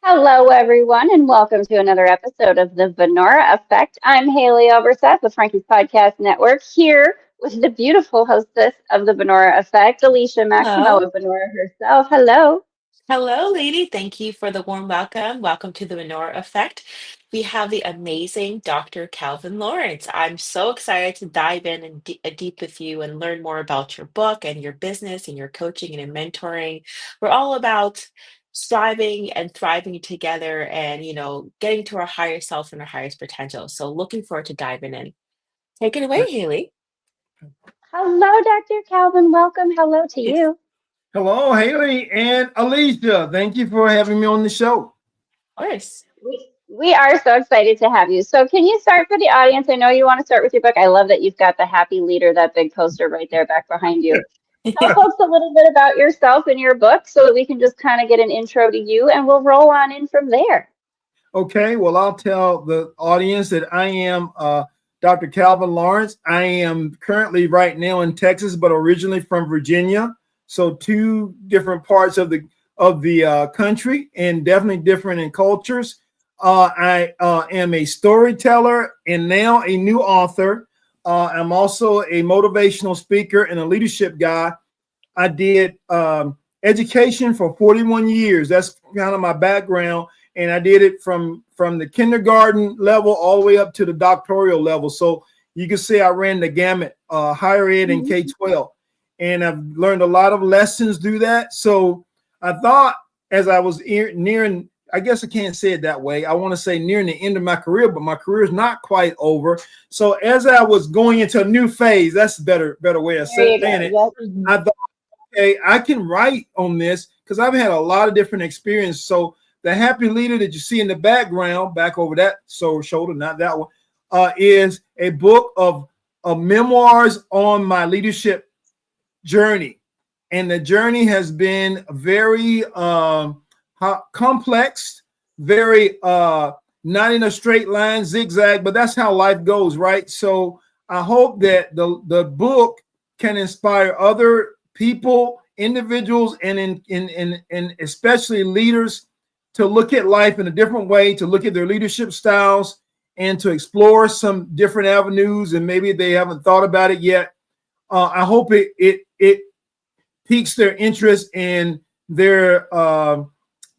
Hello, everyone, and welcome to another episode of the Vynora Effect. I'm Haleigh Overseth with Frankie's Podcast Network, here with the beautiful hostess of the Vynora Effect, Alicia Maximo Hello. of Vynora herself. Hello. Hello, lady. Thank you for the warm welcome. Welcome to the Vynora Effect. We have the amazing Dr. Calvin Lawrence. I'm so excited to dive in and deep with you and learn more about your book and your business and your coaching and your mentoring. We're all about striving and thriving together and, getting to our higher self and our highest potential. So looking forward to diving in. Take it away, Haley. Hello, Dr. Calvin. Welcome. Hello to you. Hello, Haley and Alicia. Thank you for having me on the show. Of course. We are so excited to have you. So, can you start for the audience? I know you want to start with your book. I love that you've got the happy leader, that big poster right there back behind you. Tell folks a little bit about yourself and your book so that we can just kind of get an intro to you and we'll roll on in from there. Okay, well, I'll tell the audience that I am Dr. Calvin Lawrence. I am currently right now in Texas, but originally from Virginia. So two different parts of the country, and definitely different in cultures. I am a storyteller and now a new author. I'm also a motivational speaker and a leadership guy. I did education for 41 years. That's kind of my background. And I did it from the kindergarten level all the way up to the doctoral level. So you can say I ran the gamut, higher ed and K-12. And I've learned a lot of lessons through that. So I thought as I was nearing, I guess I can't say it that way. I want to say nearing the end of my career, but my career is not quite over. So as I was going into a new phase, that's a better way of saying it. Yep. I thought, okay, I can write on this because I've had a lot of different experience. So the happy leader that you see in the background, back over that shoulder, not that one, is a book of memoirs on my leadership journey. And the journey has been very complex, very not in a straight line, zigzag, but that's how life goes, right? So I hope that the book can inspire other people, individuals, and especially leaders to look at life in a different way, to look at their leadership styles, and to explore some different avenues. And maybe they haven't thought about it yet. I hope it piques their interest in their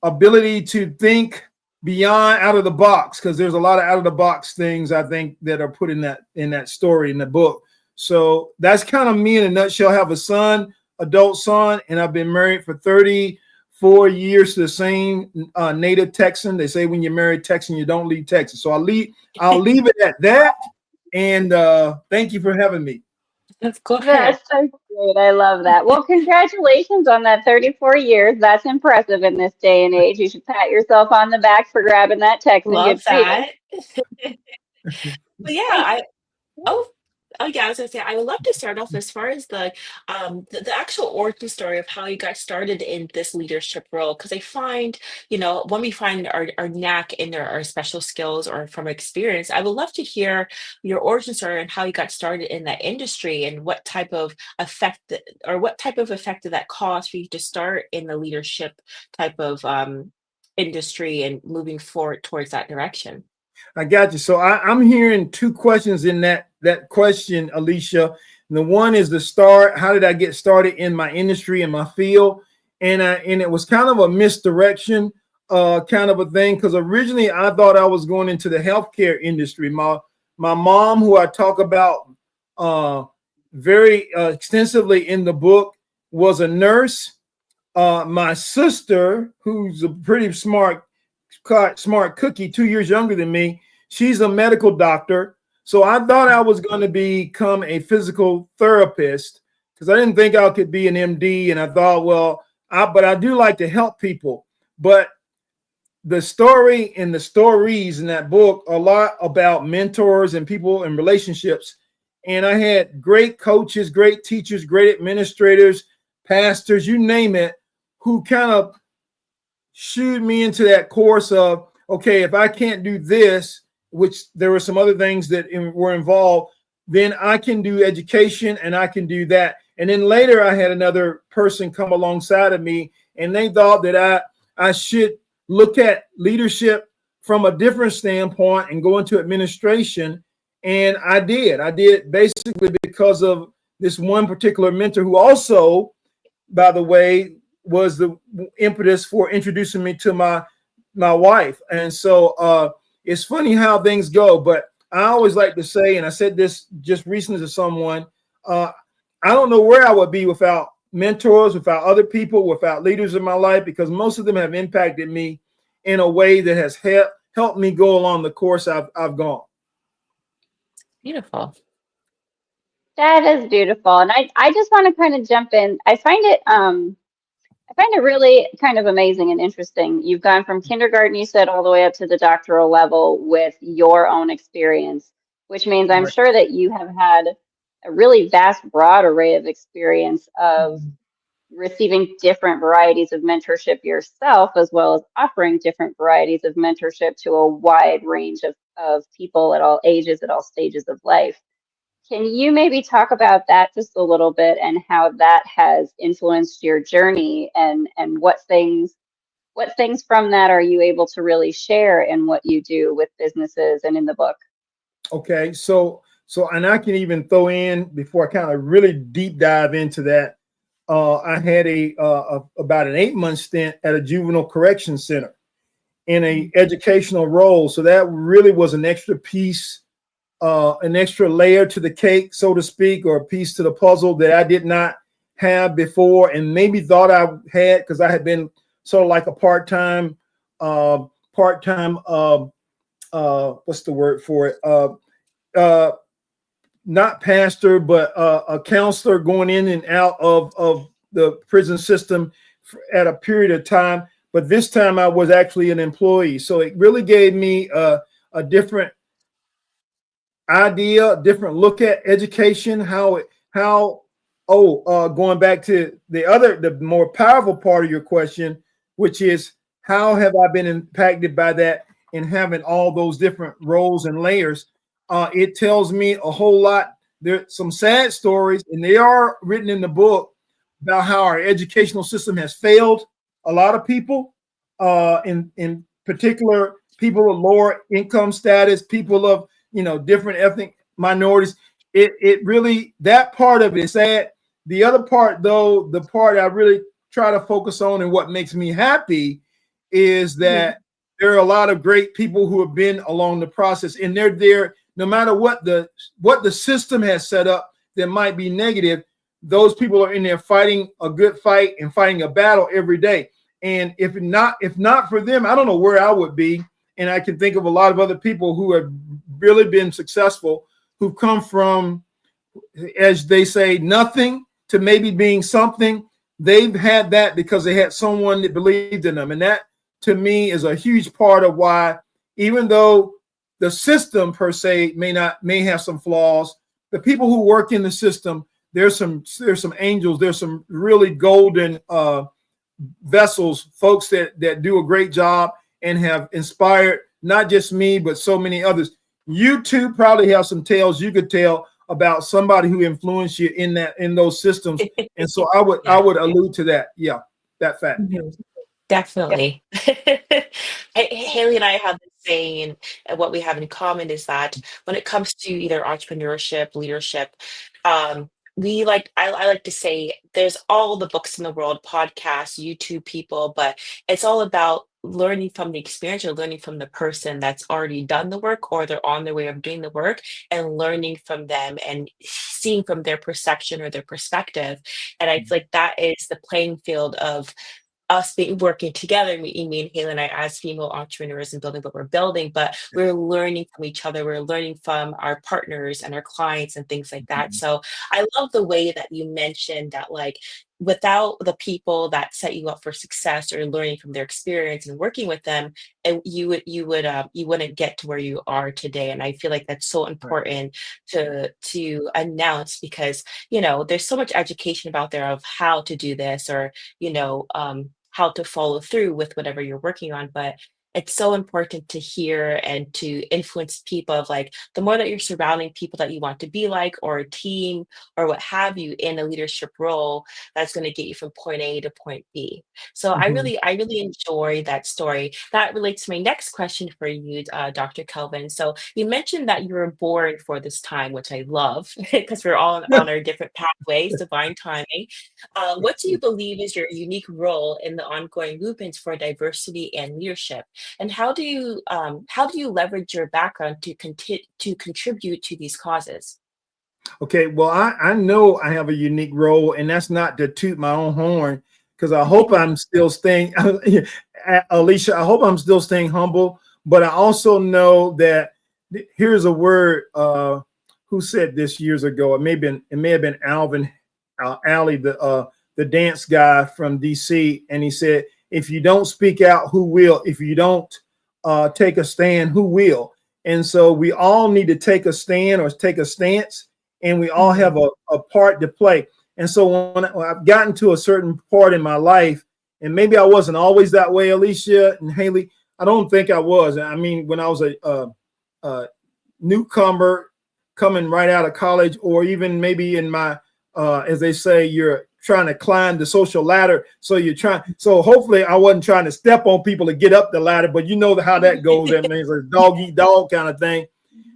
ability to think beyond out of the box, because there's a lot of out of the box things I think that are put in that story in the book. So that's kind of me in a nutshell. I have a son, adult son, and I've been married for 34 years to the same native Texan. They say when you're married Texan, you don't leave Texas. So I'll leave it at that. And thank you for having me. Of course. That's so great. I love that. Well, congratulations on that 34 years. That's impressive in this day and age. You should pat yourself on the back for grabbing that Texan. Love Good for you. that. But yeah, oh yeah, I was gonna say I would love to start off as far as the actual origin story of how you got started in this leadership role. Because I find, when we find our knack in our special skills or from experience, I would love to hear your origin story and how you got started in that industry and what type of effect did that cause for you to start in the leadership type of industry and moving forward towards that direction. I got you. So I'm hearing two questions in that question, Alicia. And the one is the start. How did I get started in my industry and my field? And it was kind of a misdirection, kind of a thing, because originally I thought I was going into the healthcare industry. My mom, who I talk about very extensively in the book, was a nurse. My sister, who's a pretty smart cookie, 2 years younger than me, she's a medical doctor. So I thought I was going to become a physical therapist because I didn't think I could be an MD. And I thought, well, but I do like to help people. But the story and the stories in that book are a lot about mentors and people and relationships. And I had great coaches, great teachers, great administrators, pastors, you name it, who kind of shooed me into that course of, okay, if I can't do this, which there were some other things that were involved, then I can do education and I can do that. And then later I had another person come alongside of me and they thought that I should look at leadership from a different standpoint and go into administration. And I did basically because of this one particular mentor who also, by the way, was the impetus for introducing me to my wife. And so it's funny how things go, but I always like to say, and I said this just recently to someone, I don't know where I would be without mentors, without other people, without leaders in my life, because most of them have impacted me in a way that has helped me go along the course I've gone. Beautiful. That is beautiful. And I just want to kind of jump in. I find it really kind of amazing and interesting. You've gone from kindergarten, you said, all the way up to the doctoral level with your own experience, which means I'm Right. sure that you have had a really vast, broad array of experience of receiving different varieties of mentorship yourself, as well as offering different varieties of mentorship to a wide range of people at all ages, at all stages of life. Can you maybe talk about that just a little bit and how that has influenced your journey and what things from that are you able to really share in what you do with businesses and in the book? Okay, so and I can even throw in before I kind of really deep dive into that. I had about an 8-month stint at a juvenile correction center in a educational role, so that really was an extra piece, an extra layer to the cake, so to speak, or a piece to the puzzle that I did not have before, and maybe thought I had because I had been sort of like a part-time, what's the word for it? Not pastor, but a counselor going in and out of the prison system at a period of time. But this time I was actually an employee. So it really gave me a different idea, a different look at education, going back to the more powerful part of your question, which is how have I been impacted by that and having all those different roles and layers. It tells me a whole lot. There's some sad stories, and they are written in the book about how our educational system has failed a lot of people, in particular, people of lower income status, people of different ethnic minorities. It really, that part of it is sad. The other part, though, the part I really try to focus on and what makes me happy is that there are a lot of great people who have been along the process, and they're there no matter what the system has set up that might be negative. Those people are in there fighting a good fight and fighting a battle every day. And if not for them, I don't know where I would be. And I can think of a lot of other people who have really been successful, who've come from, as they say, nothing to maybe being something. They've had that because they had someone that believed in them. And that, to me, is a huge part of why, even though the system per se may have some flaws, the people who work in the system, there's some angels, there's some really golden vessels, folks that do a great job and have inspired not just me, but so many others. You too probably have some tales you could tell about somebody who influenced you in those systems. And so I would allude to that. Yeah, that fact. Definitely. Haley and I have the saying, and what we have in common is that when it comes to either entrepreneurship, leadership, I like to say there's all the books in the world, podcasts, YouTube people, but it's all about learning from the experience or learning from the person that's already done the work or they're on their way of doing the work and learning from them and seeing from their perception or their perspective. And I feel like that is the playing field of us working together, me and Haley and I as female entrepreneurs and building what we're building, but we're learning from each other. We're learning from our partners and our clients and things like that. So I love the way that you mentioned that, like, without the people that set you up for success or learning from their experience and working with them, and you wouldn't get to where you are today. And I feel like that's so important to announce because there's so much education out there of how to do this or how to follow through with whatever you're working on. But it's so important to hear and to influence people of like the more that you're surrounding people that you want to be like, or a team or what have you in a leadership role, that's going to get you from point A to point B. So Mhm. I really enjoy that story. That relates to my next question for you, Dr. Kelvin. So you mentioned that you were born for this time, which I love because we're all on our different pathways, divine timing. What do you believe is your unique role in the ongoing movements for diversity and leadership? And how do you leverage your background to contribute to these causes? Okay, well, I know I have a unique role, and that's not to toot my own horn, because I hope I'm still staying, Alicia, I hope I'm still staying humble, but I also know that here's a word, who said this years ago? It may have been Alvin, Alley, the dance guy from DC, and he said, if you don't speak out, who will? If you don't take a stand, who will? And so we all need to take a stand or take a stance, and we all have a part to play. And so when I've gotten to a certain part in my life, and maybe I wasn't always that way, Alicia and Haleigh, I don't think I was. I mean, when I was a newcomer coming right out of college, or even maybe in my, as they say, you're trying to climb the social ladder. So so hopefully I wasn't trying to step on people to get up the ladder, but you know how that goes. That means a dog eat dog kind of thing.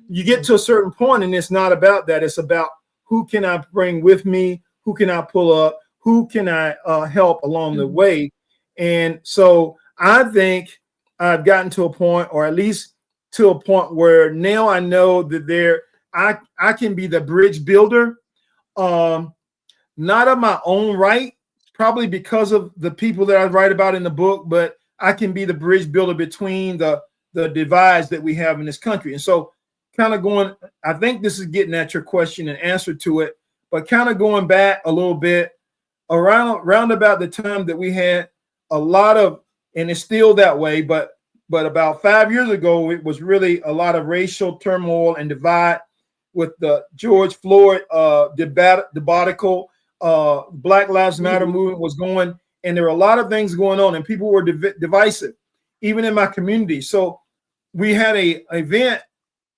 You get to a certain point, and it's not about that. It's about who can I bring with me? Who can I pull up? Who can I help along the way? And so I think I've gotten to a point, or at least to a point where now I know that I can be the bridge builder, not of my own right, probably because of the people that I write about in the book, but I can be the bridge builder between the divides that we have in this country. And so kind of going, I think this is getting at your question and answer to it, but kind of going back a little bit, around about the time that we had a lot of, and it's still that way, but about 5 years ago, it was really a lot of racial turmoil and divide with the George Floyd debacle. Black Lives Matter movement was going, and there were a lot of things going on, and people were divisive, even in my community. So we had a event,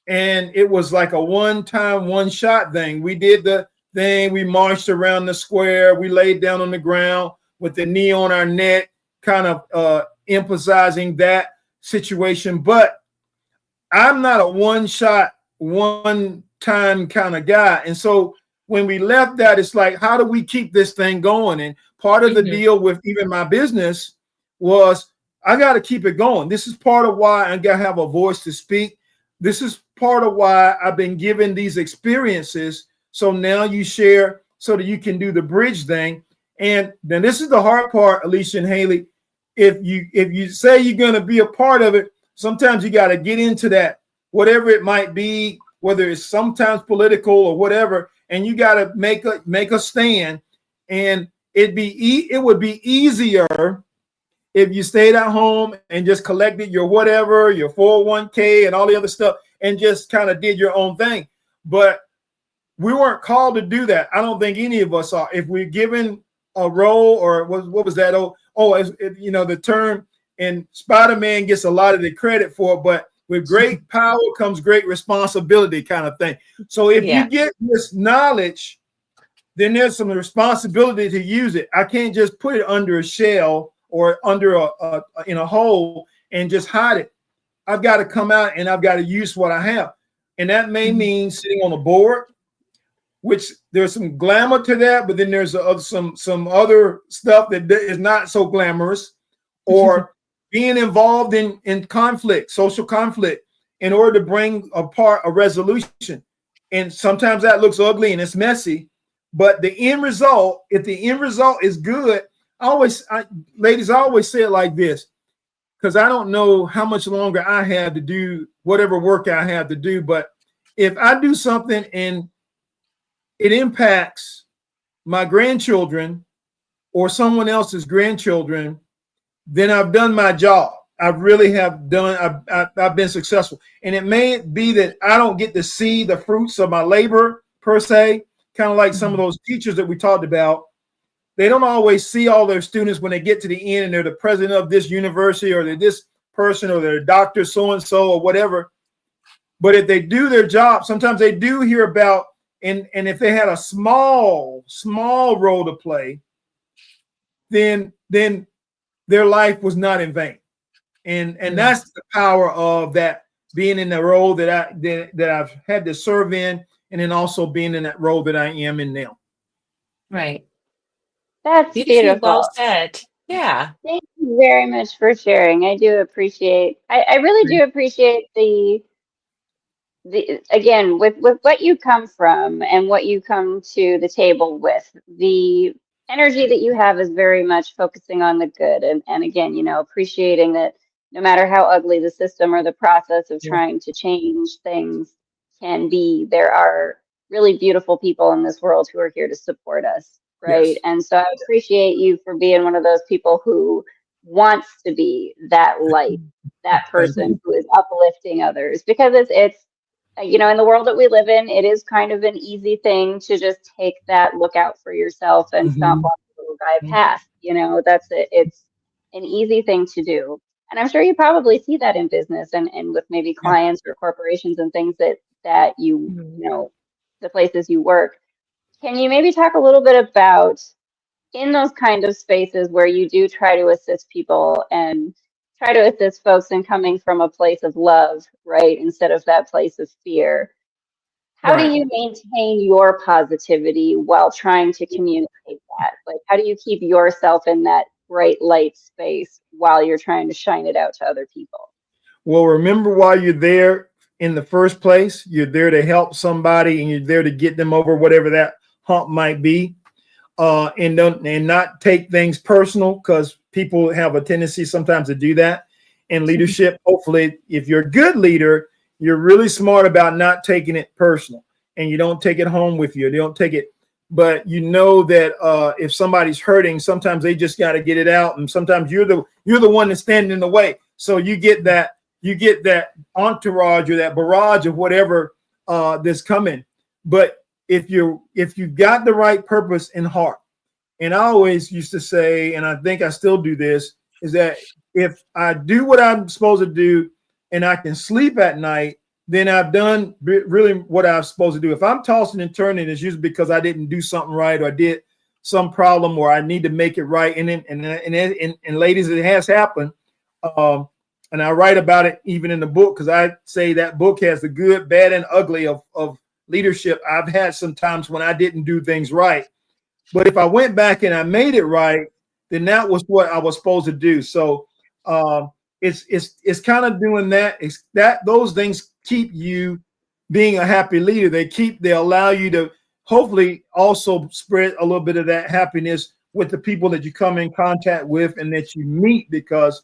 and it was like a one-time, one-shot thing. We did the thing. We marched around the square. We laid down on the ground with the knee on our neck, kind of emphasizing that situation. But I'm not a one-shot, one-time kind of guy. And so when we left that, it's like, how do we keep this thing going? And part of the deal with even my business was I got to keep it going. This is part of why I got to have a voice to speak. This is part of why I've been given these experiences. So now you share so that you can do the bridge thing. And then this is the hard part, Alicia and Haleigh. If you say you're going to be a part of it, sometimes you got to get into that, whatever it might be, whether it's sometimes political or whatever, and you got to make a stand. And it would be easier if you stayed at home and just collected your whatever, your 401k and all the other stuff, and just kind of did your own thing. But we weren't called to do that. I don't think any of us are. If we're given a role, or what was that? The term, and Spider-Man gets a lot of the credit for it, but with great power comes great responsibility, kind of thing. So if you get this knowledge, then there's some responsibility to use it. I can't just put it under a shell or under in a hole and just hide it. I've got to come out and I've got to use what I have. And that may mean sitting on a board, which there's some glamour to that, but then there's some other stuff that is not so glamorous, or being involved in conflict, social conflict, in order to bring apart a resolution. And sometimes that looks ugly and it's messy, but the end result, if the end result is good, ladies, I always say it like this, because I don't know how much longer I have to do whatever work I have to do, but if I do something and it impacts my grandchildren or someone else's grandchildren, then I've done my job. I really have done, I've been successful. And it may be that I don't get to see the fruits of my labor per se, kind of like some of those teachers that we talked about. They don't always see all their students when they get to the end and they're the president of this university or they're this person or they're a doctor so-and-so or whatever. But if they do their job, sometimes they do hear about, and if they had a small role to play, then their life was not in vain. And that's the power of that, being in the role that I've had to serve in, and then also being in that role that I am in now. Right. That's Beautifully well beautiful. said. Yeah. Thank you very much for sharing. I do appreciate, I really do appreciate the again with what you come from and what you come to the table with. The energy that you have is very much focusing on the good, and again, you know, appreciating that no matter how ugly the system or the process of Yeah. trying to change things can be, there are really beautiful people in this world who are here to support us, right? Yes. And so I appreciate you for being one of those people who wants to be that light, that Thank person you. who is uplifting others, because it's you know, in the world that we live in, it is kind of an easy thing to just take that look out for yourself and stomp Mhm. on the little guy past. You know, that's it. It's an easy thing to do. And I'm sure you probably see that in business and with maybe Yeah. clients or corporations and things that Mhm. you know, the places you work. Can you maybe talk a little bit about in those kind of spaces where you do try to assist people and try to assist folks in coming from a place of love, right, instead of that place of fear? How do Right. you maintain your positivity while trying to communicate that? Like, how do you keep yourself in that bright light space while you're trying to shine it out to other people? Well, remember why you're there in the first place. You're there to help somebody, and you're there to get them over whatever that hump might be. And not take things personal, because people have a tendency sometimes to do that. In leadership, hopefully, if you're a good leader, you're really smart about not taking it personal, and you don't take it home with you. You don't take it, but you know that if somebody's hurting, sometimes they just got to get it out, and sometimes you're the one that's standing in the way. So you get that entourage or that barrage of whatever that's coming. But if you've got the right purpose in heart, and I always used to say, and I think I still do this, is that if I do what I'm supposed to do and I can sleep at night, then I've done really what I'm supposed to do. If I'm tossing and turning, it's usually because I didn't do something right, or I did some problem, or I need to make it right. And ladies, it has happened. Um, and I write about it even in the book, because I say that book has the good, bad, and ugly of leadership. I've had some times when I didn't do things right, but if I went back and I made it right, then that was what I was supposed to do. So it's kind of doing that. It's that those things keep you being a happy leader. They allow you to hopefully also spread a little bit of that happiness with the people that you come in contact with and that you meet. Because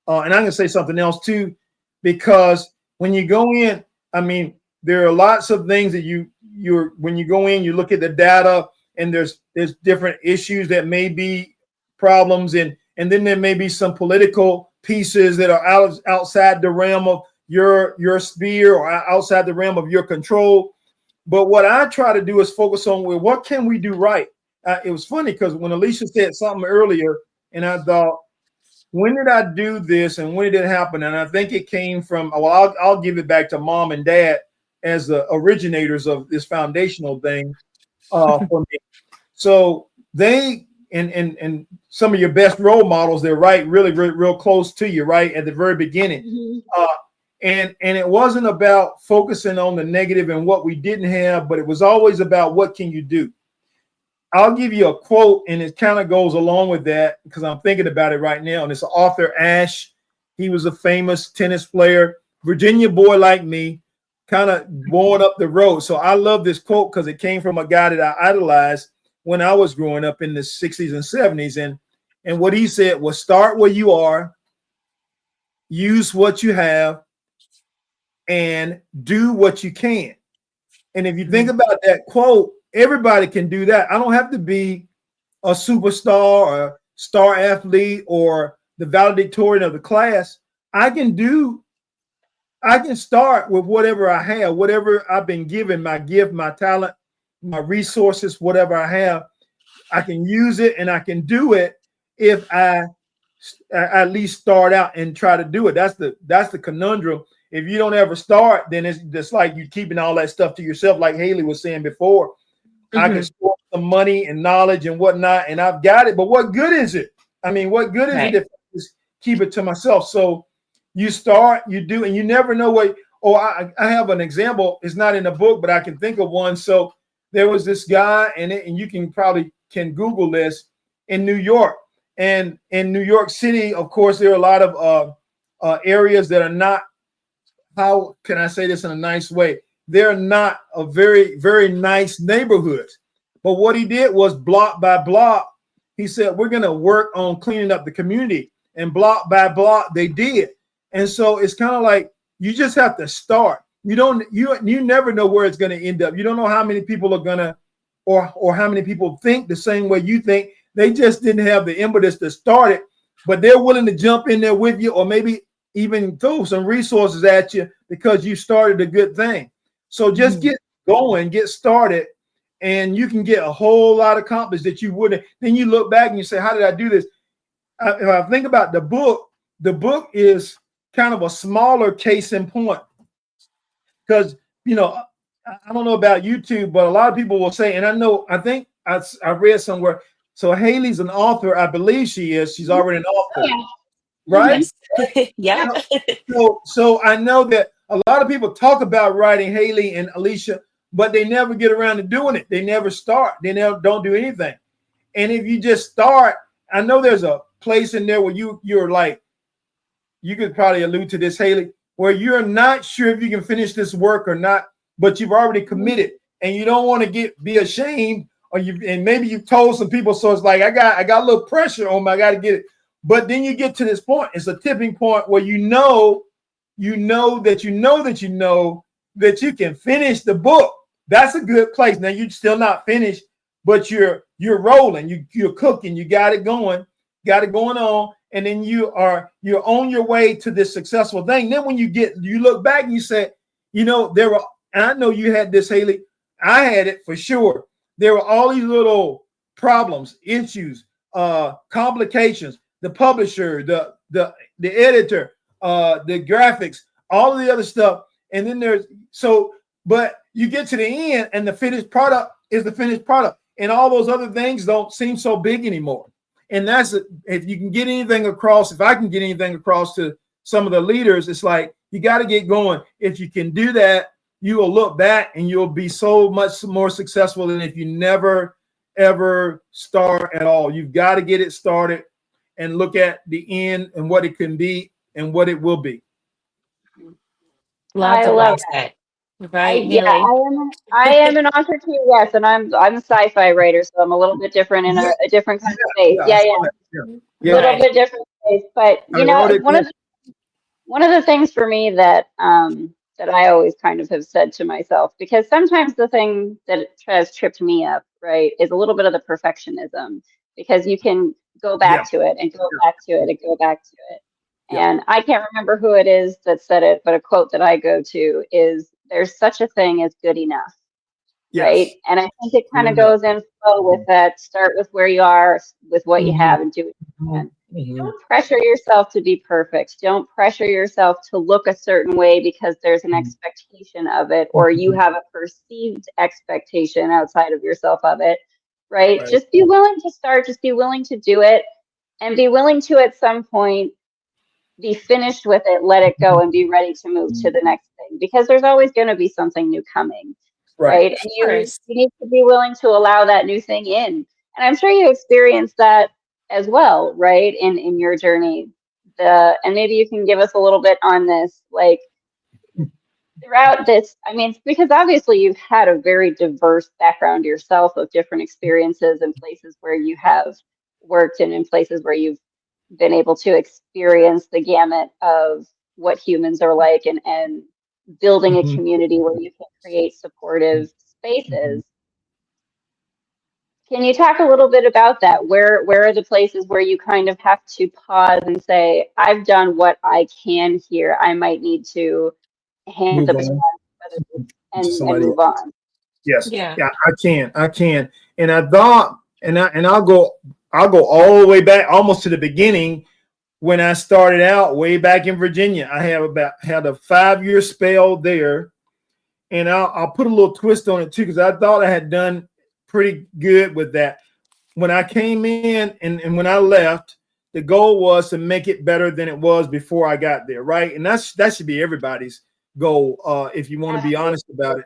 and I'm gonna say something else too, because when you go in, I mean, there are lots of things that you're when you go in, you look at the data, and there's different issues that may be problems, and then there may be some political pieces that are outside the realm of your sphere, or outside the realm of your control. But what I try to do is focus on, well, what can we do right? It was funny because when Alicia said something earlier, and I thought, when did I do this and when did it happen? And I think it came from, well, I'll give it back to mom and dad as the originators of this foundational thing for me. So they and some of your best role models, they're right, really, really real close to you, right at the very beginning. Uh, and it wasn't about focusing on the negative and what we didn't have, but it was always about what can you do. I'll give you a quote, and it kind of goes along with that because I'm thinking about it right now. And it's Arthur Ashe. He was a famous tennis player, Virginia boy like me, kind of born up the road. So I love this quote because it came from a guy that I idolized when I was growing up in the 60s and 70s. And what he said was, start where you are, use what you have, and do what you can. And if you think about that quote, everybody can do that. I don't have to be a superstar or star athlete or the valedictorian of the class. I can start with whatever I have, whatever I've been given, my gift, my talent, my resources, whatever I have. I can use it and I can do it if I at least start out and try to do it. That's the conundrum. If you don't ever start, then it's just like you keeping all that stuff to yourself, like Haleigh was saying before. I can store some money and knowledge and whatnot, and I've got it. But what good is it? I mean, what good is it if I just keep it to myself? So you start, you do, and you never know what. Oh, I have an example. It's not in the book, but I can think of one. So there was this guy, and you can Google this, in New York. And in New York City, of course, there are a lot of areas that are not, how can I say this in a nice way? They're not a very, very nice neighborhoods. But what he did was block by block, he said, we're going to work on cleaning up the community. And block by block, they did. And so it's kind of like, you just have to start. You never know where it's going to end up. You don't know how many people are going to, or how many people think the same way you think. They just didn't have the impetus to start it, but they're willing to jump in there with you, or maybe even throw some resources at you because you started a good thing. So just get going, get started, and you can get a whole lot accomplished that you wouldn't. Then you look back and you say, how did I do this? If I think about the book is kind of a smaller case in point, because, I don't know about YouTube, but a lot of people will say, and I think I read somewhere, so Haleigh's an author. I believe she is. She's already an author, right? Yeah. So I know that a lot of people talk about writing, Haleigh and Alicia, but they never get around to doing it. They never start. They don't do anything. And if you just start, I know there's a place in there where you're like, you could probably allude to this, Haleigh, where you're not sure if you can finish this work or not, but you've already committed, and you don't want to be ashamed. And maybe you've told some people, so it's like I got a little pressure on me, I got to get it. But then you get to this point, it's a tipping point where you know that you can finish the book. That's a good place. Now you're still not finished, but you're rolling, you're cooking, you got it going on, and then you're on your way to this successful thing. Then when you look back and you say, there were, and I know you had this, Haleigh, I had it for sure. There were all these little problems, issues, complications, the publisher, the editor, the graphics, all of the other stuff. And then but you get to the end and the finished product is the finished product. And all those other things don't seem so big anymore. And if you can get anything across, if I can get anything across to some of the leaders, it's like, you got to get going. If you can do that, you will look back and you'll be so much more successful than if you never, ever start at all. You've got to get it started and look at the end and what it can be and what it will be. I love that. Right, Haleigh? I am an author too, yes, and I'm a sci-fi writer, so I'm a little bit different in a different kind of space. Yeah. A little bit different space, but one of the things for me that I always kind of have said to myself, because sometimes the thing that has tripped me up, right, is a little bit of the perfectionism, because you can go back to it and go back to it and go back to it. And I can't remember who it is that said it, but a quote that I go to is, there's such a thing as good enough, right? And I think it kind of goes in flow with that. Start with where you are, with what you have, and do what you can. Don't pressure yourself to be perfect. Don't pressure yourself to look a certain way because there's an expectation of it, or you have a perceived expectation outside of yourself of it, right? Just be willing to start, just be willing to do it, and be willing to, at some point, be finished with it, let it go, and be ready to move to the next thing, because there's always going to be something new coming, right? And you need to be willing to allow that new thing in. And I'm sure you experienced that as well, right, in your journey. And maybe you can give us a little bit on this, like, throughout this, I mean, because obviously you've had a very diverse background yourself of different experiences and places where you have worked, and in places where you've been able to experience the gamut of what humans are like, and building a community where you can create supportive spaces. Can you talk a little bit about that? Where are the places where you kind of have to pause and say, I've done what I can here. I might need to hand the baton and move on. Yes. Yeah, I can. And I thought, and I'll go all the way back almost to the beginning when I started out way back in Virginia, I had a 5-year spell there, and I'll put a little twist on it too, because I thought I had done pretty good with that. When I came in and when I left, the goal was to make it better than it was before I got there, right? And that should be everybody's goal, if you want to be honest about it.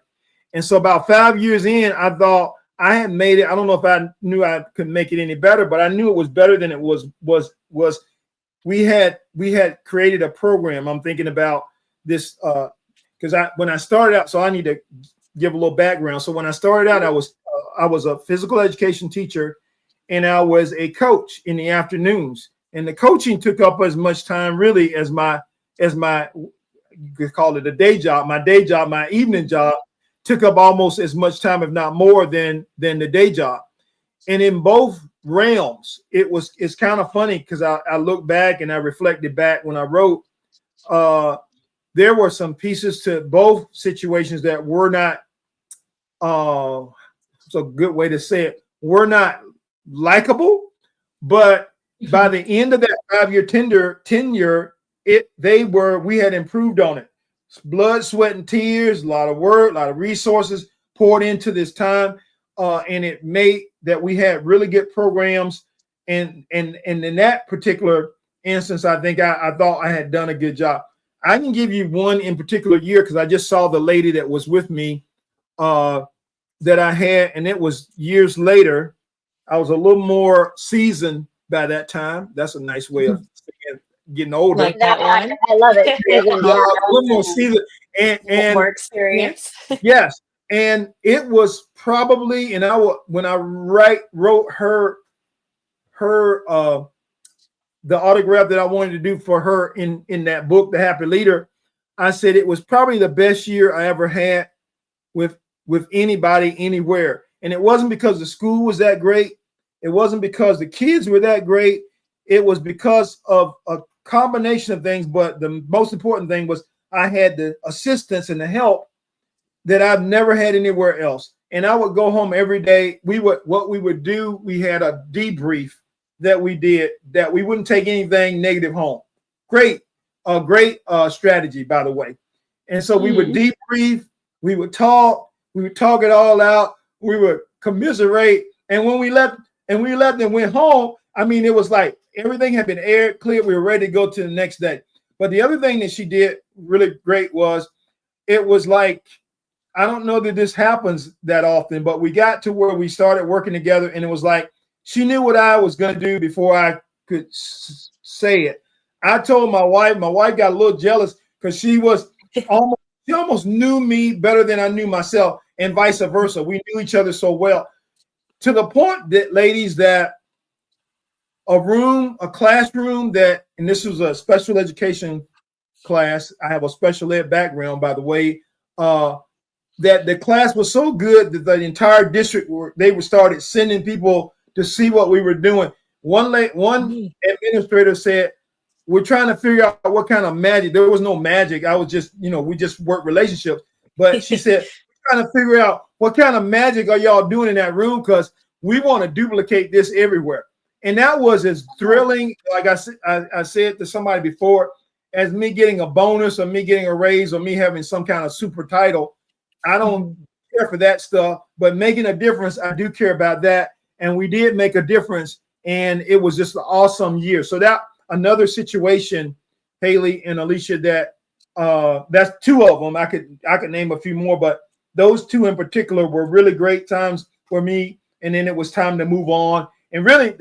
And so about 5 years in, I thought I had made it. I don't know if I knew I could make it any better, but I knew it was better than it was. We had created a program. I'm thinking about this because when I started out, so I need to give a little background. So when I started out, I was a physical education teacher, and I was a coach in the afternoons. And the coaching took up as much time really as my you could call it a day job. My day job, my evening job, took up almost as much time, if not more, than the day job. And in both realms, it's kind of funny because I look back and I reflected back when I wrote. There were some pieces to both situations that were not. It's a good way to say it. Were not likable, but by the end of that 5-year tenure, we had improved on it. Blood, sweat, and tears, a lot of work, a lot of resources poured into this time, and it made that we had really good programs. And in that particular instance, I think I thought I had done a good job. I can give you one in particular year because I just saw the lady that was with me that I had, and it was years later. I was a little more seasoned by that time. That's a nice way of saying getting older. Like that one. I love it. A little more seasoned and more experience. Yes, and it was probably, and when I wrote her the autograph that I wanted to do for her in that book, The Happy Leader, I said it was probably the best year I ever had with anybody anywhere. And it wasn't because the school was that great. It wasn't because the kids were that great. It was because of a combination of things. But the most important thing was I had the assistance and the help that I've never had anywhere else. And I would go home every day. What we would do, we had a debrief that we did that we wouldn't take anything negative home. Great strategy, by the way. And so we would debrief, we would talk it all out, we would commiserate. And when we left and went home, I mean, it was like everything had been aired, cleared. We were ready to go to the next day. But the other thing that she did really great was, it was like, I don't know that this happens that often, but we got to where we started working together, and it was like she knew what I was going to do before I could say it. I told my wife got a little jealous because she almost knew me better than I knew myself, and vice versa. We knew each other so well, to the point that, ladies, that a classroom that, and this was a special education class. I have a special ed background, by the way. That the class was so good that the entire district started sending people to see what we were doing. One administrator said, "We're trying to figure out what kind of magic." There was no magic. I was just, we just work relationships. But she said, "We're trying to figure out what kind of magic are y'all doing in that room, because we want to duplicate this everywhere." And that was as thrilling, like I said to somebody before, as me getting a bonus or me getting a raise or me having some kind of super title. I don't care for that stuff, but making a difference, I do care about that. And we did make a difference, and it was just an awesome year. So that another situation, Haleigh and Alicia, that's two of them. I could name a few more, but those two in particular were really great times for me. And then it was time to move on. And really,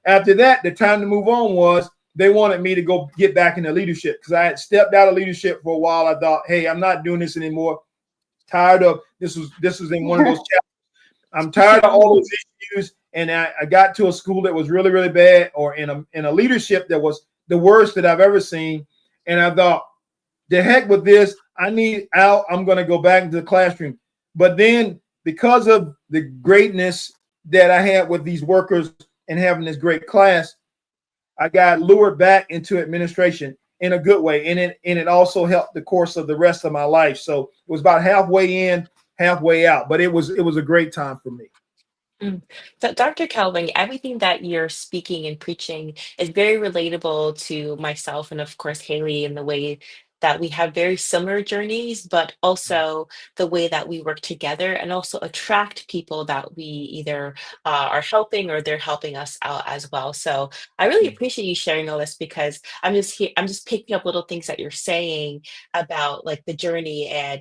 after that, the time to move on was they wanted me to go get back into leadership, because I had stepped out of leadership for a while. I thought, hey, I'm not doing this anymore. Tired of this was in one of those chapters. I'm tired of all those issues, and I got to a school that was really, really bad, or in a leadership that was the worst that I've ever seen. And I thought, the heck with this, I need out. I'm going to go back into the classroom. But then, because of the greatness that I had with these workers and having this great class, I got lured back into administration in a good way. And it also helped the course of the rest of my life. So it was about halfway in, halfway out, but it was a great time for me. Mm. So, Dr. Calvin, everything that you're speaking and preaching is very relatable to myself and, of course, Haley, in the way that we have very similar journeys, but also the way that we work together and also attract people that we either are helping or they're helping us out as well. So, I really appreciate you sharing all this because I'm just here, I'm just picking up little things that you're saying about like the journey and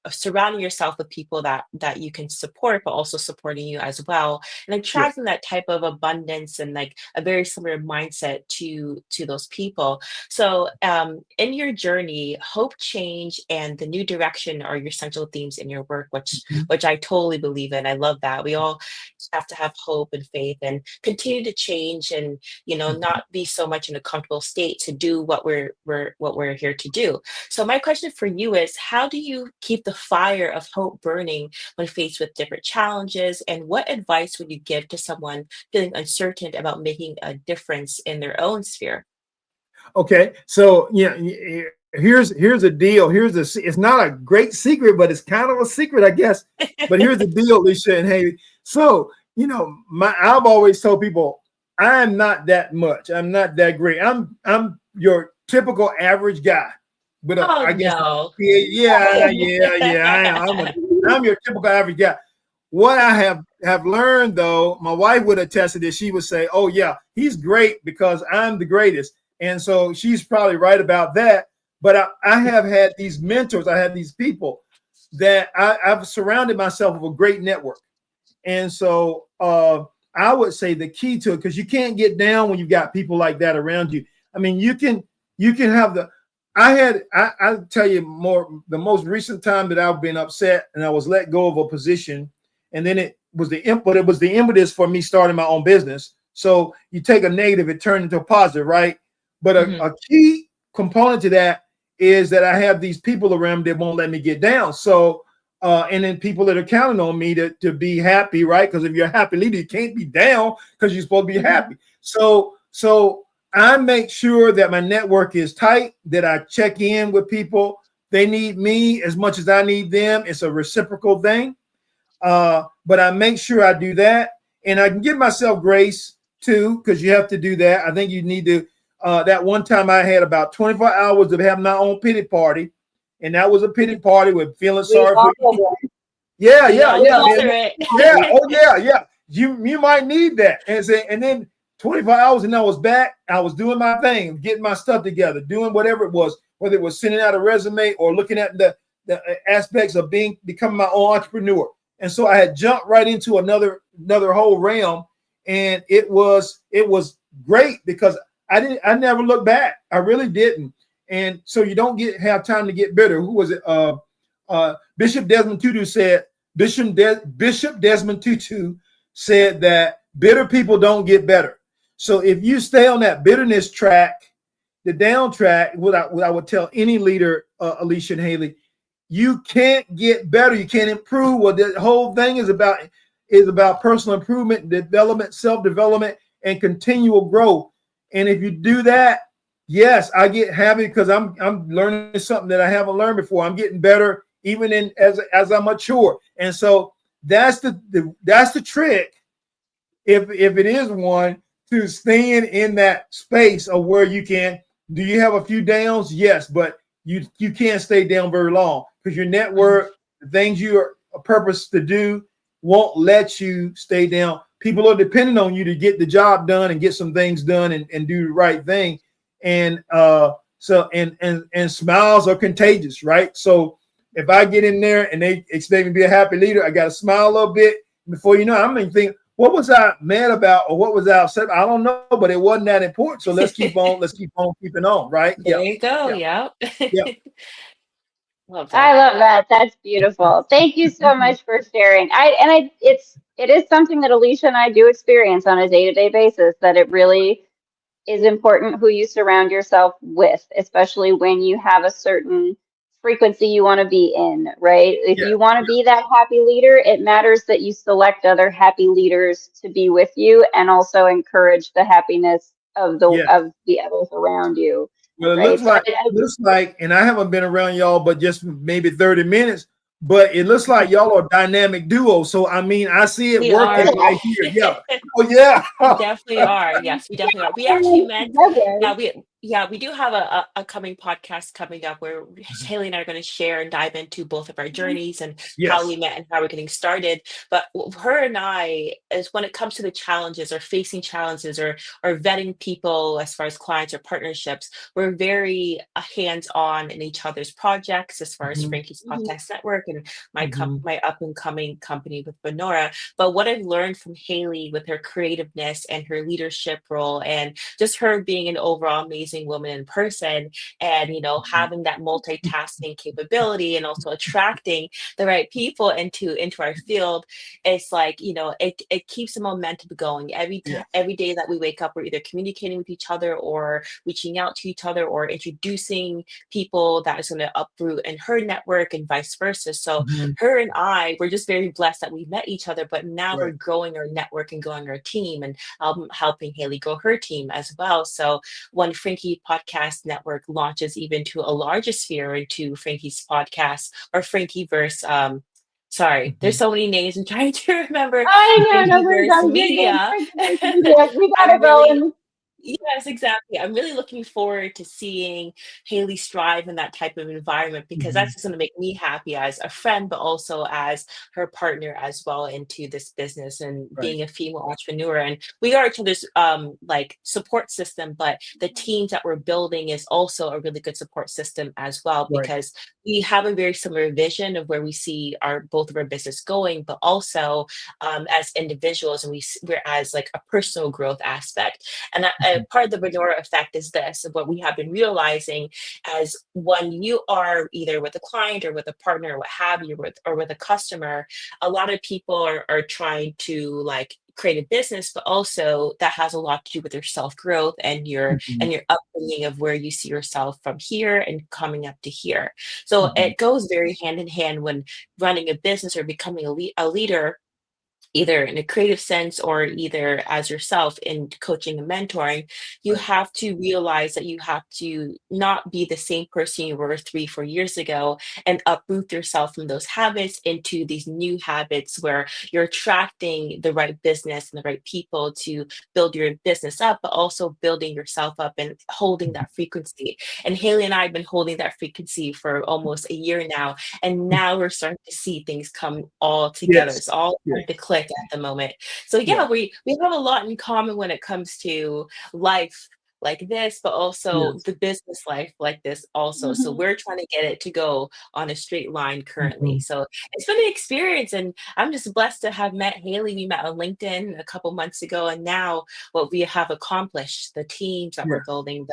surrounding yourself with people that you can support but also supporting you as well and Yeah. attracting that type of abundance and like a very similar mindset to those people. So in your journey, hope, change, and the new direction are your central themes in your work, which I totally believe in. I love that we all have to have hope and faith and continue to change and not be so much in a comfortable state to do what we're here to do. So my question for you is, how do you keep the fire of hope burning when faced with different challenges? And what advice would you give to someone feeling uncertain about making a difference in their own sphere? Okay, so yeah, here's a deal. It's not a great secret, but it's kind of a secret, I guess. But here's the deal, Alicia and Haley. So I've always told people I'm not that much. I'm not that great. I'm your typical average guy. But Oh I guess no. I'm your typical average guy. What I have learned though, my wife would attest to this. She would say, "Oh yeah, he's great because I'm the greatest." And so she's probably right about that. But I have had these mentors, I had these people that I've surrounded myself with a great network. And so I would say the key to it, because you can't get down when you've got people like that around you. I mean, you can have I'll tell you more, the most recent time that I've been upset and I was let go of a position, and then it was the impetus for me starting my own business. So you take a negative, it turned into a positive, right? But Mhm. a key component to that is that I have these people around that won't let me get down. So, and then people that are counting on me to be happy, right? Because if you're a happy leader, you can't be down because you're supposed to be happy. So I make sure that my network is tight, that I check in with people. They need me as much as I need them. It's a reciprocal thing. But I make sure I do that. And I can give myself grace too, because you have to do that. I think you need to. That one time I had about 24 hours of having my own pity party. And that was a pity party with feeling We sorry for all do. yeah, We yeah, all yeah, go man. through Yeah. it. Oh, yeah, yeah. You might need that. And then 24 hours and I was back. I was doing my thing, getting my stuff together, doing whatever it was, whether it was sending out a resume or looking at the aspects of becoming my own entrepreneur. And so I had jumped right into another whole realm, and it was great because I never looked back. I really didn't. And so you don't have time to get bitter. Who was it? Bishop Desmond Tutu said Bishop Desmond Tutu said that bitter people don't get better. So if you stay on that bitterness track, the down track, what I would tell any leader, Alicia and Haley, you can't get better. You can't improve. What the whole thing is about personal improvement, development, self-development, and continual growth. And if you do that, yes, I get happy because I'm learning something that I haven't learned before. I'm getting better even as I mature. And so that's the trick, if it is one, to staying in that space of where you can. Do you have a few downs? Yes, but you can't stay down very long because your network, the things you are a purpose to do, won't let you stay down. People are depending on you to get the job done and get some things done and do the right thing. And so and smiles are contagious, right? So if I get in there and they expect me to be a happy leader, I got to smile a little bit. Before you know, I'm gonna think, what was I mad about or what was I upset? I don't know, but it wasn't that important. So let's keep on keeping on, right? There Yeah, you go. yeah, Yeah. yeah. Love I that. love that. That's beautiful. Thank you so much for sharing. It is something that Alicia and I do experience on a day-to-day basis, that it really is important who you surround yourself with, especially when you have a certain frequency you want to be in, right? If Yeah, you want to be that happy leader, it matters that you select other happy leaders to be with you and also encourage the happiness of yeah. the others around you, Well, it right? looks So like, and I haven't been around y'all, but just maybe 30 minutes. but it looks like y'all are a dynamic duo. So I mean, I see it We working are. right here. Yeah. Oh yeah. We definitely are. Yes, we definitely are. We actually met. Yeah, we do have a coming podcast coming up where Haley and I are going to share and dive into both of our journeys and how we Yes. met and how we're getting started. But her and I, is when it comes to the challenges or facing challenges or vetting people as far as clients or partnerships, we're very hands-on in each other's projects as far as Mhm. Frankie's Podcast Network and Mhm. my up and coming company with Vynora. But what I've learned from Haley with her creativeness and her leadership role and just her being an overall amazing woman in person and having that multitasking capability and also attracting the right people into our field, it's like it keeps the momentum going Yes. every day that we wake up. We're either communicating with each other or reaching out to each other or introducing people that is going to uproot in her network and vice versa. So Mhm. her and I were just very blessed that we met each other, but now we're Right. growing our network and growing our team and helping Haley grow her team as well. So when Frankie Podcast Network launches even to a larger sphere into Frankie's podcast or FrankiVerse, sorry, there's Mhm. so many names I'm trying to remember. I know, no, FrankiVerse you're good. Media. We gotta I'm go really and Yes, exactly. I'm really looking forward to seeing Haley strive in that type of environment because Mhm. that's just going to make me happy as a friend, but also as her partner as well into this business and Right. being a female entrepreneur. And we are each other's like support system, but the teams that we're building is also a really good support system as well Right. because we have a very similar vision of where we see our both of our business going, but also as individuals and we're as like a personal growth aspect. And Mhm. part of the Vynora effect is this, of what we have been realizing as when you are either with a client or with a partner, or what have you, or with a customer, a lot of people are trying to like create a business, but also that has a lot to do with your self growth Mhm. and your upbringing of where you see yourself from here and coming up to here. So Mhm. it goes very hand in hand when running a business or becoming a leader either in a creative sense or either as yourself in coaching and mentoring, you Right. have to realize that you have to not be the same person you were 3, 4 years ago and uproot yourself from those habits into these new habits where you're attracting the right business and the right people to build your business up, but also building yourself up and holding Mhm. that frequency. And Haley and I have been holding that frequency for almost a year now. And now we're starting to see things come all together. Yes. It's all Yes. starting to click at the moment. So Yeah. yeah, we have a lot in common when it comes to life like this, but also Yes. the business life like this also. So we're trying to get it to go on a straight line currently. Mhm. So it's been an experience and I'm just blessed to have met Haley. We met on LinkedIn a couple months ago and now what we have accomplished, the teams that we're Yes. building,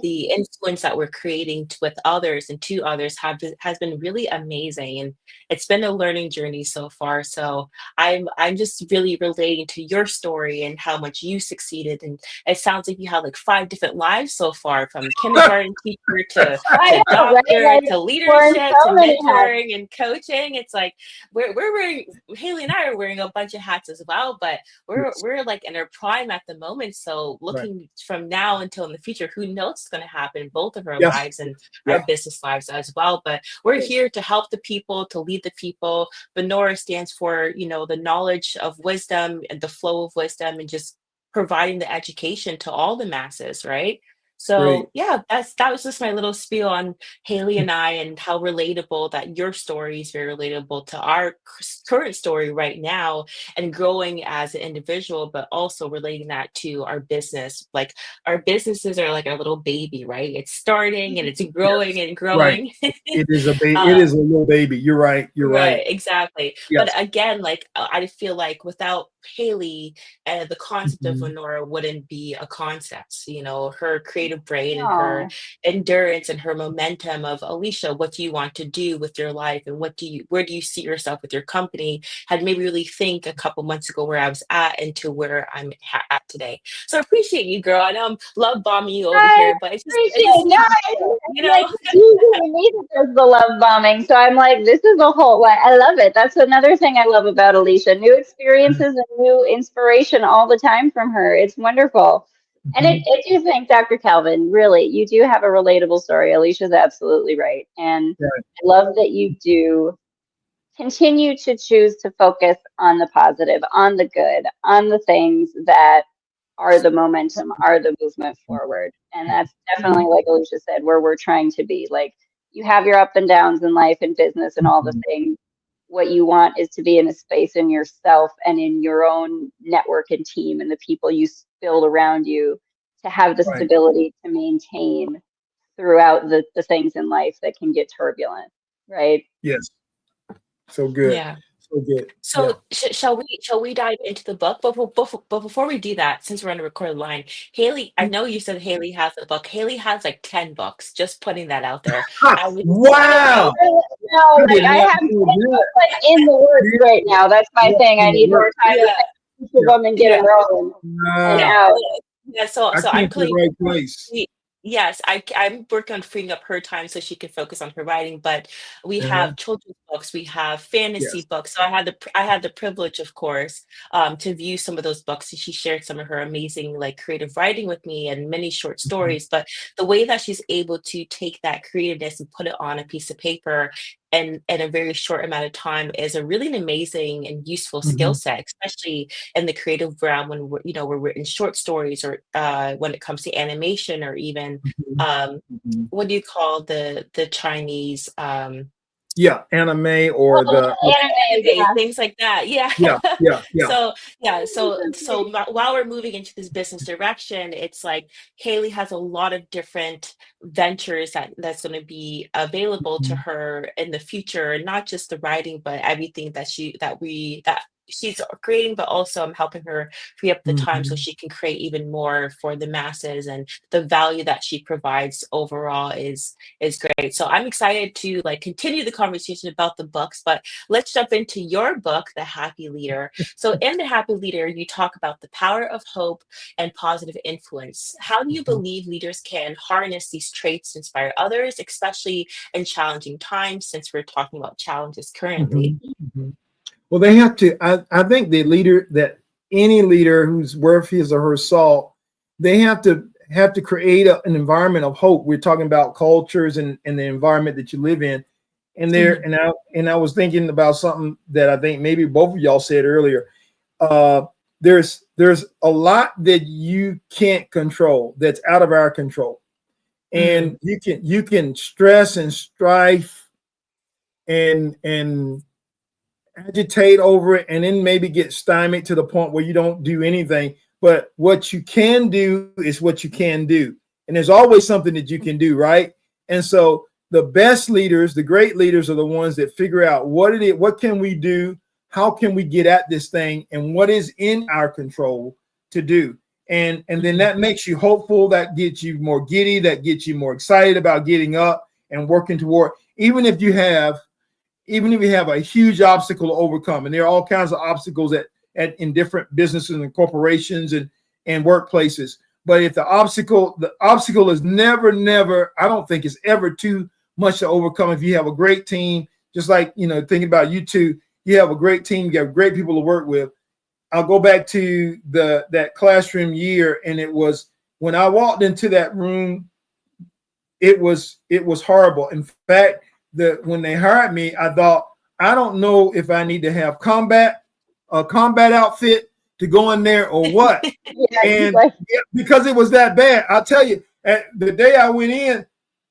the influence that we're creating with others and to others has been really amazing. And it's been a learning journey so far. So I'm just really relating to your story and how much you succeeded. And it sounds like you have like 5 different lives so far, from kindergarten teacher I to know, right? doctor Like to wearing leadership to so many hats. mentoring and coaching. It's like we're wearing Haley and I are wearing a bunch of hats as well, but Yes. we're like in our prime at the moment. So Right. looking from now until in the future, who knows what's going to happen in both of our Yes. lives and Yeah. our business lives as well. But we're Yes. here to help the people, to lead the people. Vynora stands for, the knowledge of wisdom and the flow of wisdom and just providing the education to all the masses, right? Great. So yeah, that was just my little spiel on Haley and I and how relatable that your story is very relatable to our current story right now and growing as an individual, but also relating that to our business. Like our businesses are like our little baby, right? It's starting and it's growing Yes. and Right. growing. It is a baby. It uh, is a little baby. You're right. You're right. Right, exactly. But Yes. again, like I feel like without Haley, the concept of Mhm. Lenora wouldn't be a concept. Her creative brain and her Oh, endurance and her momentum of Alicia, what do you want to do with your life and where do you see yourself with your company? Had made me really think a couple months ago where I was at and to where I'm at today. So I appreciate you, girl. I know I'm love bombing you over I here, but it appreciate just no, needs to it's flow, like it's usually me that does the love bombing. So I'm like, this is a whole like I love it. That's another thing I love about Alicia. New experiences and new inspiration all the time from her. It's wonderful. And Mhm. I do think, Dr. Calvin, really, you do have a relatable story. Alicia's absolutely right. And Right. I love that you do continue to choose to focus on the positive, on the good, on the things that are the momentum, are the movement forward. And that's definitely, like Alicia said, where we're trying to be. Like, you have your up and downs in life and business and all the things. What you want is to be in a space in yourself and in your own network and team and the people you build around you to have the Right. stability to maintain throughout the things in life that can get turbulent, right? Yes. So good. Yeah. So good. So shall we dive into the book? But before we do that, since we're on a recorded line, Haleigh, I know you said Haleigh has a book. Haleigh has like 10 books. Just putting that out there. I would Wow. No, like I have like in the works right now. That's my thing. I need more time to finish each of them and get them rolling and yeah, out. yeah. So I so came I'm to the putting right place. yes, I'm working on freeing up her time so she can focus on her writing. But we have children's books, we have fantasy Yes. books. So I had the privilege, of course, to view some of those books. She shared some of her amazing like creative writing with me and many short stories. But the way that she's able to take that creativeness and put it on a piece of paper and in a very short amount of time is a really an amazing and useful skill set, especially in the creative realm when we're written short stories or when it comes to animation or even um, what do you call the Chinese Yeah, anime or the Anime, yeah. things like that. Yeah. yeah. So yeah, while we're moving into this business direction, it's like Haleigh has a lot of different ventures that's going to be available to her in the future, not just the writing, but everything that she's creating, but also I'm helping her free up the time so she can create even more for the masses, and the value that she provides overall is great. So I'm excited to like continue the conversation about the books, but let's jump into your book, The Happy Leader. So in The Happy Leader, you talk about the power of hope and positive influence. How do you believe leaders can harness these traits to inspire others, especially in challenging times, since we're talking about challenges currently? Well, they have to. I think that any leader who's worth his or her salt, they have to create an environment of hope. We're talking about cultures and the environment that you live in. And I was thinking about something that I think maybe both of y'all said earlier. There's a lot that you can't control that's out of our control, and you can stress and strife and agitate over it, and then maybe get stymied to the point where you don't do anything. But what you can do is what you can do, and there's always something that you can do, right? And so the best leaders, the great leaders, are the ones that figure out what can we do, how can we get at this thing, and what is in our control to do. And then that makes you hopeful, that gets you more giddy, that gets you more excited about getting up and working toward, even if you have a huge obstacle to overcome. And there are all kinds of obstacles in different businesses and corporations and workplaces. But if the obstacle is never, I don't think it's ever too much to overcome if you have a great team. Just like, thinking about you two, you have a great team, you have great people to work with. I'll go back to that classroom year, and it was when I walked into that room, it was horrible. In fact, when they hired me, I thought, I don't know if I need to have a combat outfit to go in there or what. Because it was that bad. I'll tell you, the day I went in,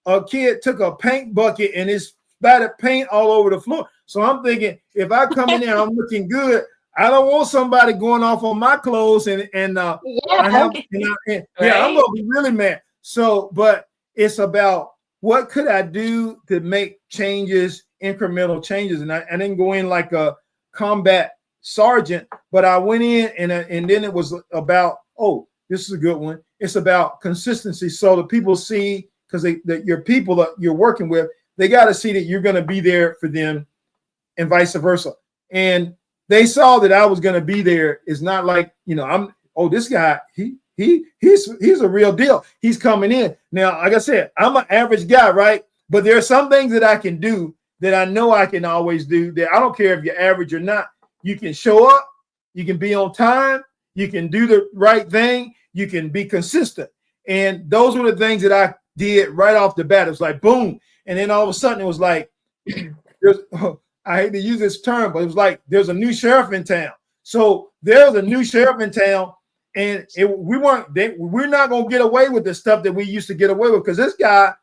a kid took a paint bucket and it spattered paint all over the floor. So I'm thinking, if I come in there, I'm looking good, I don't want somebody going off on my clothes I'm gonna be really mad. So, but it's about what could I do to make changes, incremental changes. And I didn't go in like a combat sergeant, but I went in and then it was about, this is a good one. It's about consistency. So the people see, because your people that you're working with, they got to see that you're going to be there for them and vice versa. And they saw that I was going to be there. It's not like, this guy, he's a real deal. He's coming in. Now, like I said, I'm an average guy, right? But there are some things that I can do that I know I can always do, that I don't care if you're average or not. You can show up, you can be on time, you can do the right thing, you can be consistent. And those were the things that I did right off the bat. It was like, boom. And then all of a sudden it was like, I hate to use this term, but it was like there's a new sheriff in town. So there's a new sheriff in town, and we're not gonna get away with the stuff that we used to get away with, because this guy,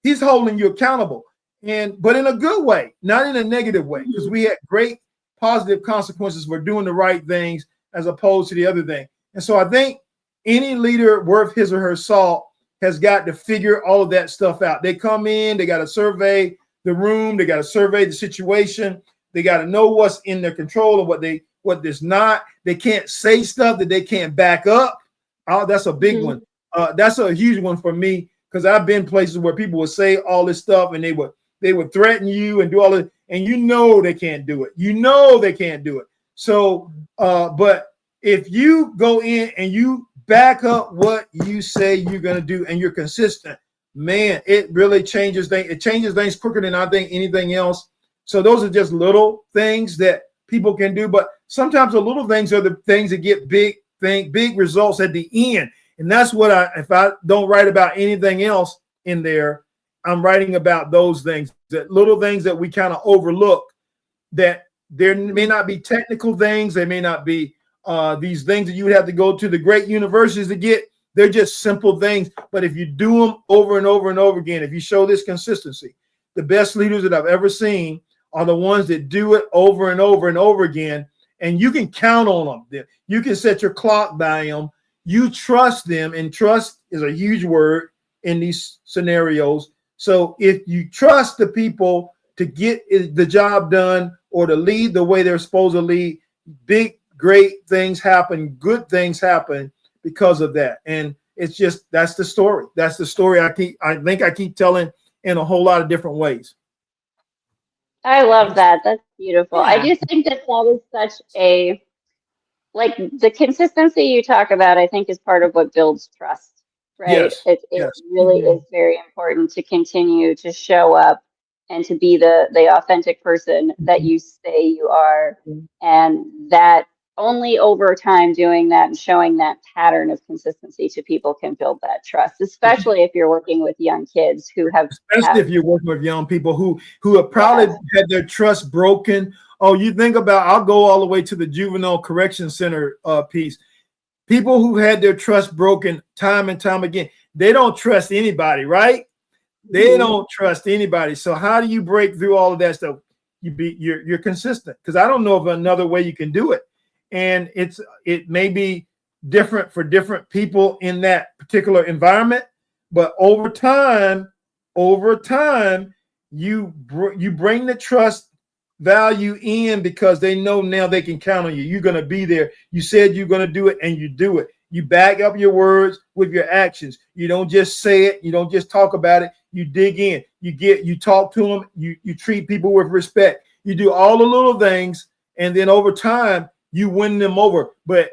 he's holding you accountable, but in a good way, not in a negative way, because we had great positive consequences for doing the right things as opposed to the other thing. And so I think any leader worth his or her salt has got to figure all of that stuff out. They come in, they got to survey the room, they got to survey the situation, they got to know what's in their control and what there's not. They can't say stuff that they can't back up. Oh, that's a big one. That's a huge one for me, because I've been places where people would say all this stuff and they would threaten you and do all it, and you know they can't do it. You know they can't do it. So, but if you go in and you back up what you say you're going to do and you're consistent, man, it really changes things. It changes things quicker than I think anything else. So those are just little things that people can do, but sometimes the little things are the things that get big results at the end. And that's what if I don't write about anything else in there, I'm writing about those things, that little things that we kind of overlook, that there may not be technical things. They may not be these things that you would have to go to the great universities to get. They're just simple things. But if you do them over and over and over again, if you show this consistency, the best leaders that I've ever seen are the ones that do it over and over and over again. And you can count on them. You can set your clock by them. You trust them. And trust is a huge word in these scenarios. So if you trust the people to get the job done or to lead the way they're supposed to lead, big, great things happen. Good things happen because of that. And it's just, that's the story. That's the story I think I keep telling in a whole lot of different ways. I love that. That's beautiful. Yeah. I do think that is such a, like, the consistency you talk about, I think is part of what builds trust, right? Yes. It really is very important to continue to show up and to be the authentic person that you say you are. And that only over time doing that and showing that pattern of consistency to people can build that trust, especially if you're working with young kids who especially if you're working with young people who have probably had their trust broken. Oh, you think about, I'll go all the way to the juvenile correction center piece. People who had their trust broken time and time again, they don't trust anybody, right? They don't trust anybody. So how do you break through all of that stuff? You're consistent, because I don't know of another way you can do it. And it may be different for different people in that particular environment, but over time, you bring the trust value in, because they know now they can count on you. You're going to be there. You said you're going to do it, and you do it. You back up your words with your actions. You don't just say it. You don't just talk about it. You dig in. You talk to them. You treat people with respect. You do all the little things, and then over time you win them over. But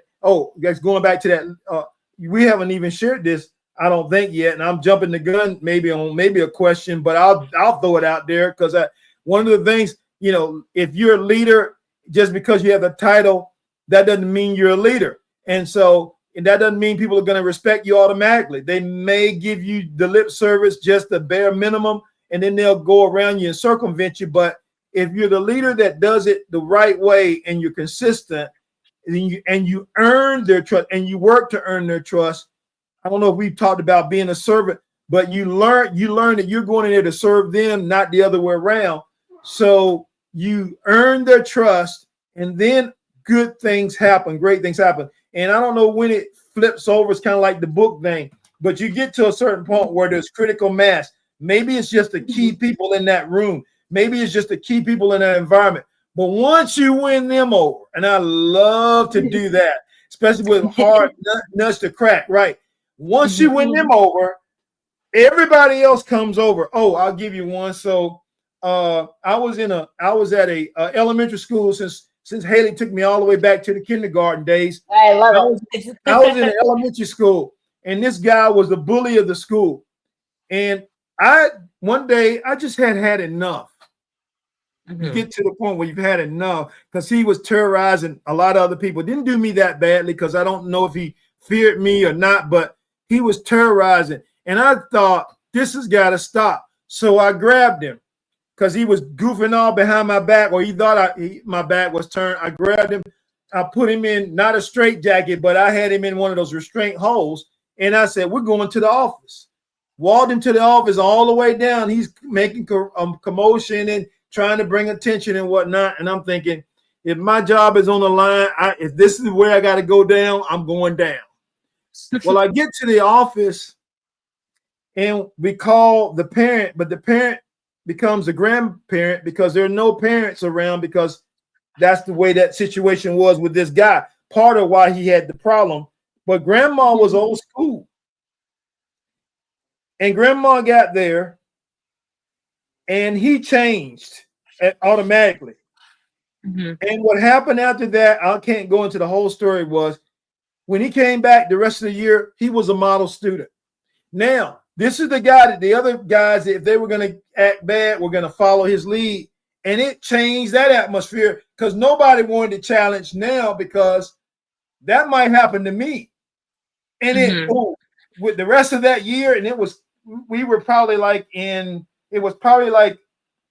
that's going back to that. We haven't even shared this, I don't think, yet, and I'm jumping the gun maybe on a question, but I'll throw it out there, because one of the things, if you're a leader, just because you have the title, that doesn't mean you're a leader. And that doesn't mean people are going to respect you automatically. They may give you the lip service, just the bare minimum, and then they'll go around you and circumvent you. But if you're the leader that does it the right way and you're consistent, and you earn their trust and you work to earn their trust. I don't know if we've talked about being a servant, but you learn that you're going in there to serve them, not the other way around. So you earn their trust, and then good things happen, great things happen. And I don't know when it flips over. It's kind of like the book thing, but you get to a certain point where there's critical mass. Maybe it's just the key people in that room. Maybe it's just the key people in that environment. But once you win them over, and I love to do that, especially with hard nuts to crack, right? Once you win them over, everybody else comes over. Oh, I'll give you one. So I was at a elementary school since Haleigh took me all the way back to the kindergarten days. I love it. I was in an elementary school, and this guy was the bully of the school. And one day I just had enough. You get to the point where you've had enough, because he was terrorizing a lot of other people. Didn't do me that badly, because I don't know if he feared me or not, but he was terrorizing. And I thought, this has got to stop. So I grabbed him because he was goofing all behind my back, or he thought my back was turned. I grabbed him. I put him in, not a straight jacket, but I had him in one of those restraint holes. And I said, we're going to the office. Walked him to the office all the way down. He's making commotion and trying to bring attention and whatnot. And I'm thinking, if my job is on the line, if this is where I got to go down, I'm going down. Well, I get to the office and we call the parent, but the parent becomes a grandparent because there are no parents around, because that's the way that situation was with this guy. Part of why he had the problem. But grandma was old school. And grandma got there and he changed automatically. Mm-hmm. And what happened after that, I can't go into the whole story, was when he came back the rest of the year, he was a model student. Now, this is the guy that the other guys, if they were going to act bad, were going to follow his lead. And it changed that atmosphere because nobody wanted to challenge now, because that might happen to me. And with the rest of that year, and we were probably like it was probably like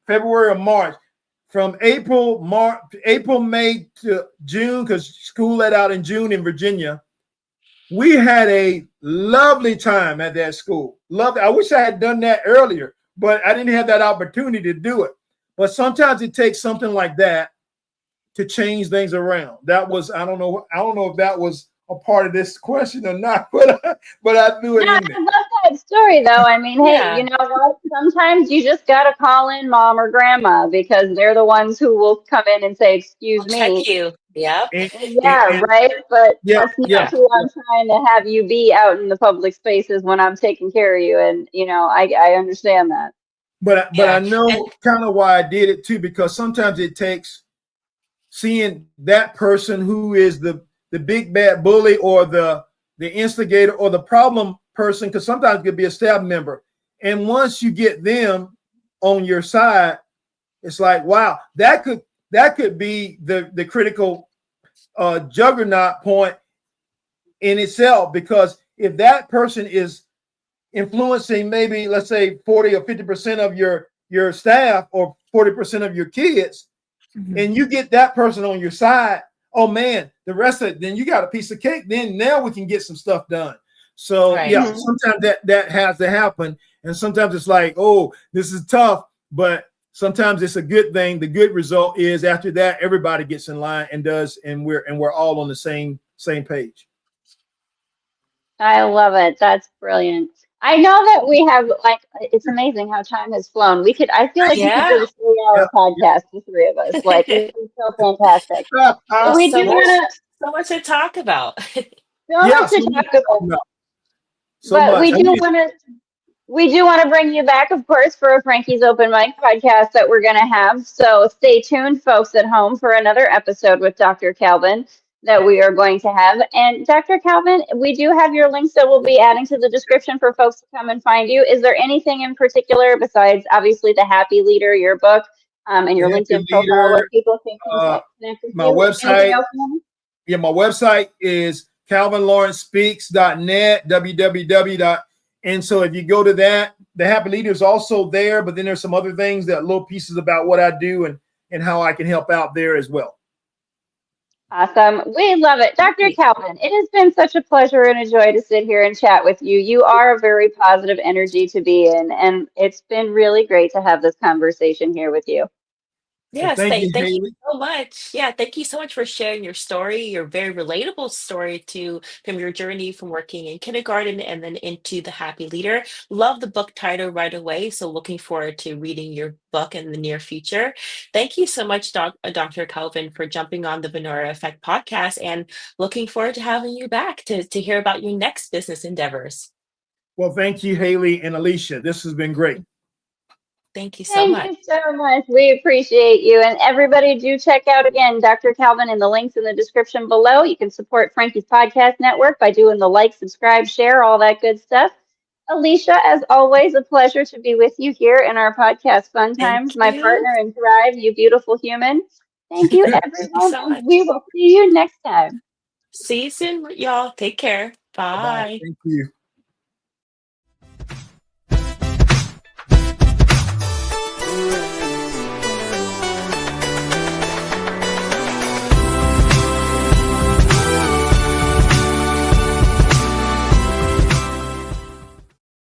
February or March. From April, May to June, because school let out in June in Virginia, we had a lovely time at that school. Loved it. I wish I had done that earlier, but I didn't have that opportunity to do it. But sometimes it takes something like that to change things around. That was, I don't know if that was a part of this question or not, but I threw it in there. I love that story, though. I mean, hey, you know what? Sometimes you just got to call in mom or grandma, because they're the ones who will come in and say, excuse me. Check you. Yep. Right. But yeah, that's not who I'm trying to have you be out in the public spaces when I'm taking care of you. And, you know, I understand that. But I know kind of why I did it too, because sometimes it takes seeing that person who is the big bad bully or the instigator or the problem person, because sometimes it could be a staff member. And once you get them on your side, it's like, wow, that could be the critical juggernaut point in itself, because if that person is influencing maybe, let's say 40 or 50% of your staff or 40% of your kids, and you get that person on your side, oh man, the rest of it, then you got a piece of cake. Then now we can get some stuff done. So sometimes that has to happen. And sometimes it's like, oh, this is tough, but sometimes it's a good thing. The good result is after that, everybody gets in line and does, and we're all on the same page. I love it. That's brilliant. I know that we have, like, it's amazing how time has flown. I feel like we could do a 3-hour podcast, the three of us. Like, it's so fantastic. We do want to, so much to talk about. so much to talk about. But we do want to bring you back, of course, for a Frankie's Open Mic podcast that we're going to have. So stay tuned, folks at home, for another episode with Dr. Calvin that we are going to have. And Dr. Calvin, we do have your links that we'll be adding to the description for folks to come and find you. Is there anything in particular besides obviously the Happy Leader, your book, and your LinkedIn profile, where people can connect with my you? website? Yeah, my website is calvinlawrencespeaks.net, www. And so if you go to that, the Happy Leader is also there, but then there's some other things, that little pieces about what I do and how I can help out there as well. Awesome. We love it. Dr. Calvin, it has been such a pleasure and a joy to sit here and chat with you. You are a very positive energy to be in, and it's been really great to have this conversation here with you. Yes, Thank you, thank you Haleigh. so much. Yeah, thank you so much for sharing your story, your very relatable story from your journey from working in kindergarten and then into the Happy Leader. Love the book title right away. So looking forward to reading your book in the near future. Thank you so much, Dr. Calvin, for jumping on the Vynora Effect podcast, and looking forward to having you back to hear about your next business endeavors. Well, thank you, Haleigh and Alicia. This has been great. Thank you so much. Thank you so much. We appreciate you. And everybody, do check out, again, Dr. Calvin in the links in the description below. You can support Frankie's Podcast Network by doing the like, subscribe, share, all that good stuff. Alicia, as always, a pleasure to be with you here in our podcast Fun Times. My partner in Thrive, you beautiful human. Thank you, everyone. So much. We will see you next time. See you soon, y'all. Take care. Bye. Thank you.